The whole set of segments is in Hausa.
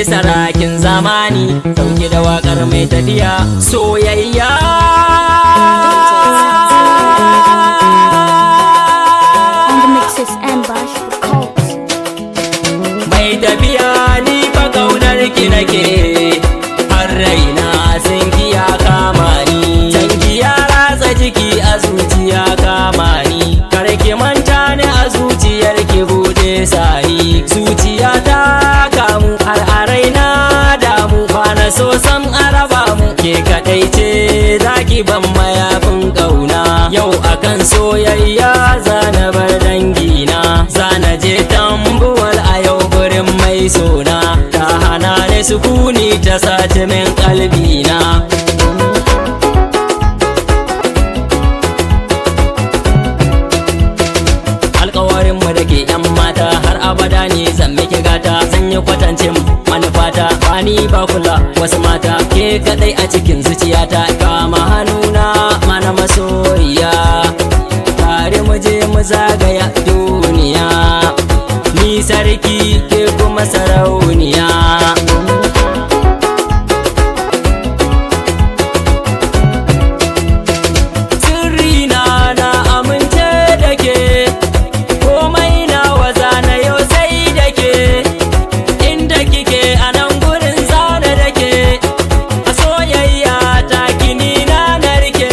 sarakin zamani dauke da wakar mai tafiya soyayya. Mai tafiya ni fa kaunar ki nake, har raina sun kiya kama ni, canki ya ratsa jiki a zuciya kama ni, kar ki manta ni a zuciyar ki bude sani, zuciya ta kamu har a raina damu, bana so san araba mu, ke kadai ce zaki ban mayafin kauna, yau akan soyayya zana bar dangina, zana je tambuwal a yau gurin mai sona, ta hana ni sukuni ta sace min kalbina. Alkawarin mu da ke yan mata har abada ne zan miki gata, zan yi kwatancin manufata bani ba kula wasu mata, ke kadai a cikin zuciyata, kama hannuna mana masoyiya, tare mu je mu zagaya duniya, ni sarki ke kuma sarauniya. Sirrina na amince da ke, komai nawa zana yau sai da ke, inda kike a nan gurin zana da ke, a soyayya ta kini na narke,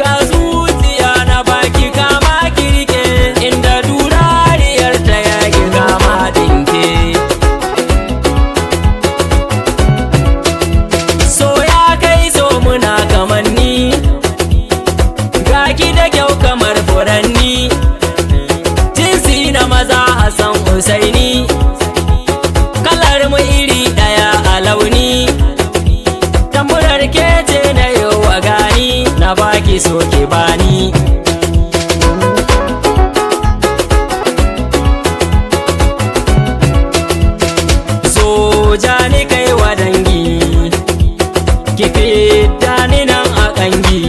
ga zuciya na baki kama kirke, inda durariyar ta yage kama dinke. So ya kai so muna kamanni, ga ki da kyau kamar furanni, jinsi na maza Hassan Usaini, kalar mu iri daya a launi, tamburar ke ce na yau wa gani, na baki so ke bani. So jani kai wa dangi, ki fita ni nan a kangi,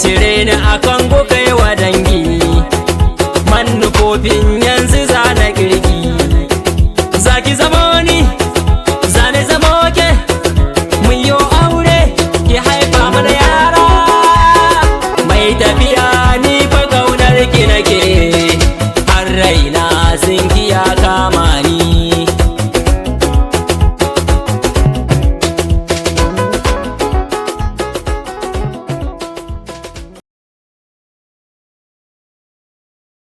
cire ni a kango kai wa dangi, manufofin yanzu